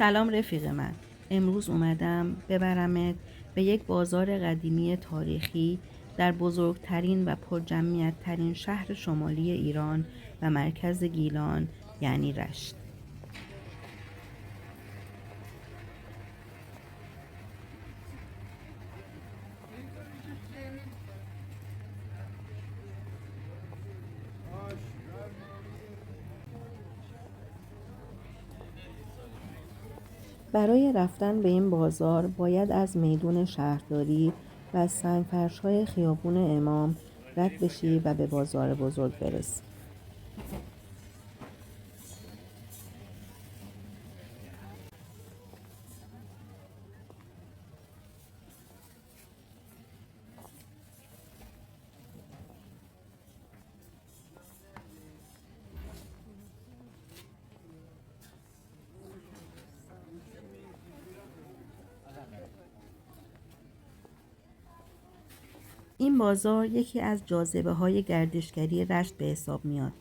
سلام رفیق من. امروز اومدم ببرمت به یک بازار قدیمی تاریخی در بزرگترین و پرجمعیت‌ترین شهر شمالی ایران و مرکز گیلان، یعنی رشت. برای رفتن به این بازار باید از میدون شهرداری و از سنگفرش‌های خیابون امام رد بشی و به بازار بزرگ برسی. این بازار یکی از جاذبه‌های گردشگری رشت به حساب میاد.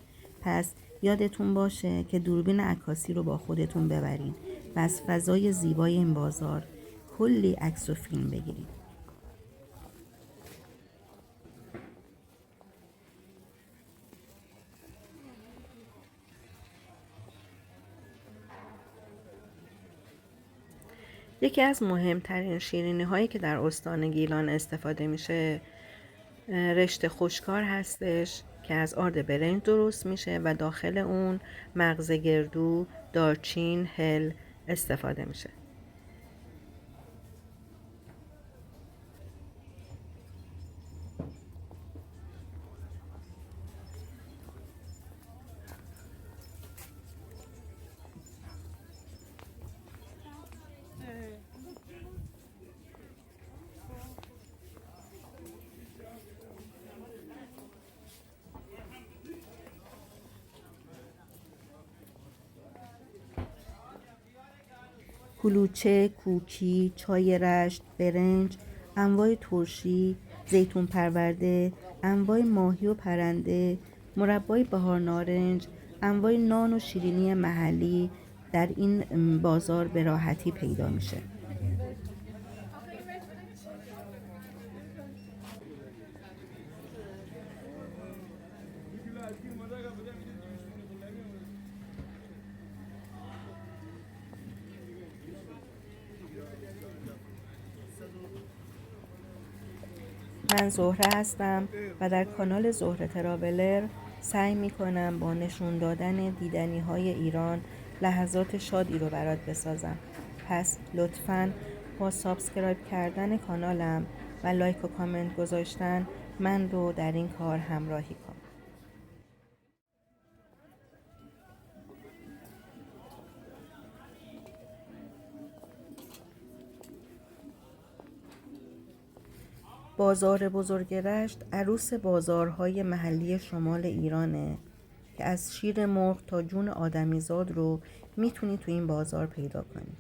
پس یادتون باشه که دوربین عکاسی رو با خودتون ببرین و از فضای زیبای این بازار کلی عکس و فیلم بگیرید. یکی از مهمترین شیرینی هایی که در استان گیلان استفاده میشه رشته خوشکار هستش که از آرد برنج درست میشه و داخل اون مغز گردو، دارچین، هل استفاده میشه. کلوچه، کوکی، چای رشت، برنج، انواع ترشی، زیتون پرورده، انواع ماهی و پرنده، مربای بهار نارنج، انواع نان و شیرینی محلی در این بازار به راحتی پیدا میشه. من زهره هستم و در کانال زهره تراولر سعی میکنم با نشون دادن دیدنی های ایران لحظات شادی رو برات بسازم. پس لطفاً با سابسکرایب کردن کانالم و لایک و کامنت گذاشتن من رو در این کار همراهی کن. بازار بزرگ رشت عروس بازارهای محلی شمال ایرانه که از شیر مرغ تا جون آدمیزاد رو میتونی تو این بازار پیدا کنی.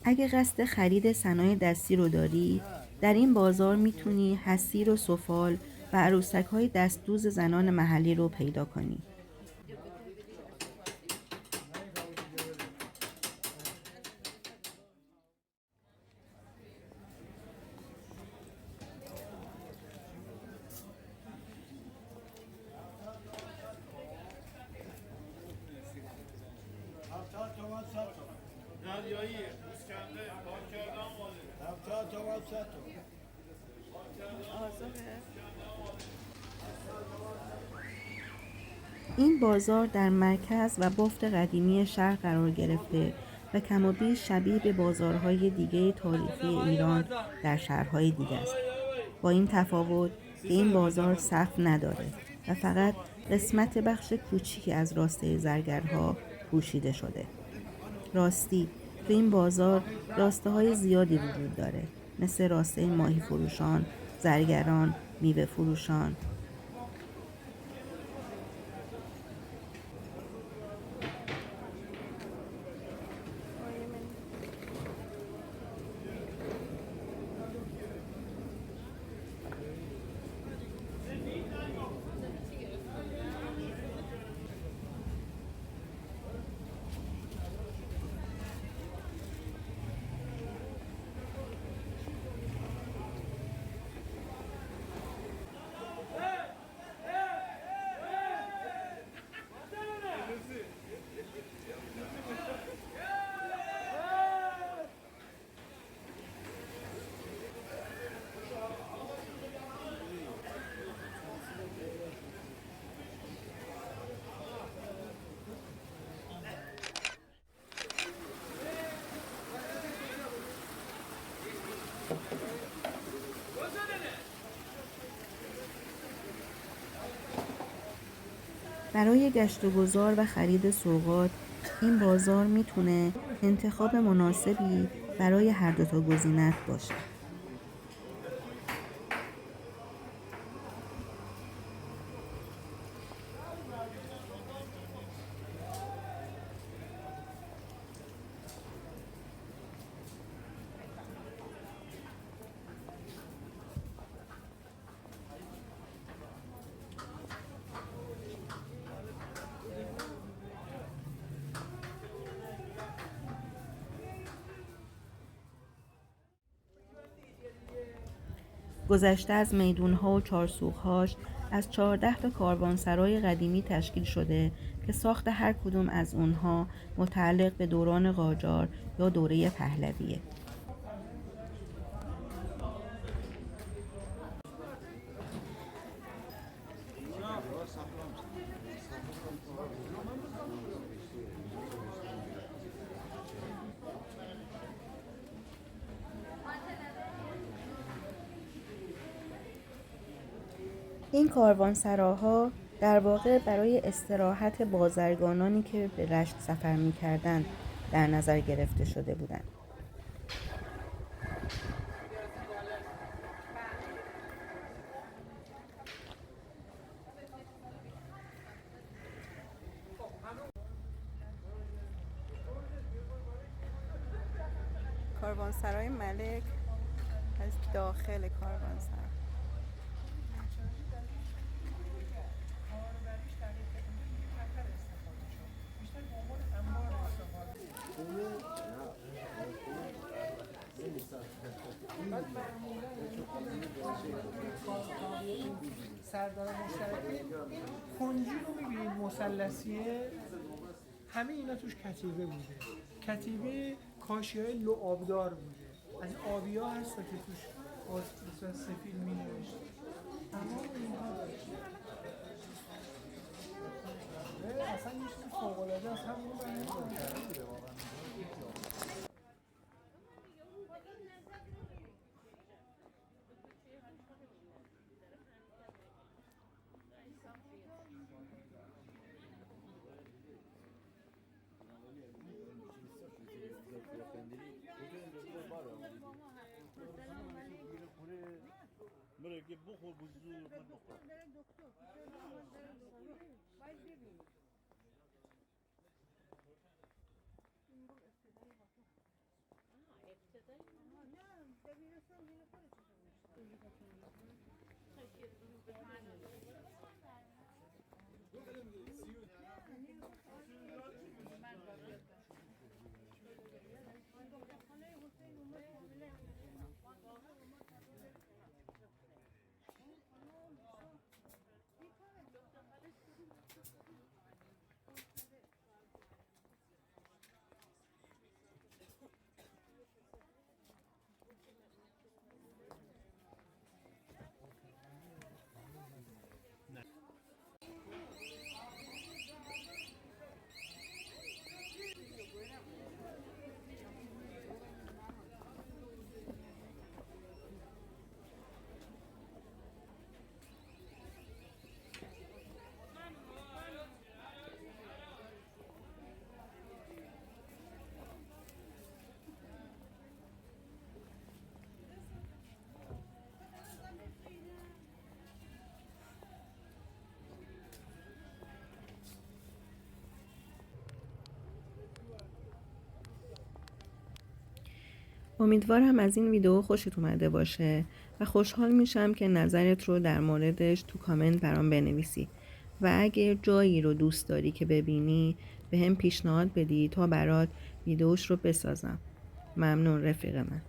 اگه قصد خرید صنایع دستی رو داری، در این بازار میتونی حصیر و سفال و عروسک‌های دستدوز زنان محلی رو پیدا کنی. دریایی اسکنده پاک کردم واله 70 تومن 100 تومن آزاده این بازار در مرکز و بافت قدیمی شهر قرار گرفته و کمابیش شبیه به بازارهای دیگه تاریخی ایران در شهرهای دیگه است. با این تفاوت که این بازار سقف نداره و فقط قسمت بخش کوچیکی از راسته زرگرها پوشیده شده. راستی تو این بازار راسته های زیادی وجود داره، مثل راسته ماهی فروشان، زرگران، میوه فروشان. برای گشت و گذار و خرید سوغات این بازار میتونه انتخاب مناسبی برای هر دو تا گزینت باشه. گذشته از میدونها و چارسوقهاش از 14 تا کاروانسرای قدیمی تشکیل شده که ساخت هر کدوم از اونها متعلق به دوران قاجار یا دوره پهلویه. این کاروانسراها در واقع برای استراحت بازرگانانی که به رشت سفر می‌کردند در نظر گرفته شده بودند. کاروانسرای ملک از داخل کاروانسرا. سردار مشترکی کنجی رو میبینید مثلثیه، همه اینا توش کتیبه بوده. کتیبه کاشی‌های لعابدار بوده، از آبیا هست که توش با سفید مینوشت. تمام اینها داشته. اصلا یه چیز فوق‌العاده است. همون رو نمی‌دونم. برای بخور بزرگ بخور. امیدوارم از این ویدیو خوشت اومده باشه و خوشحال میشم که نظرت رو در موردش تو کامنت برام بنویسی و اگه جایی رو دوست داری که ببینی به هم پیشنهاد بدی تا برات ویدیوش رو بسازم. ممنون رفیق من.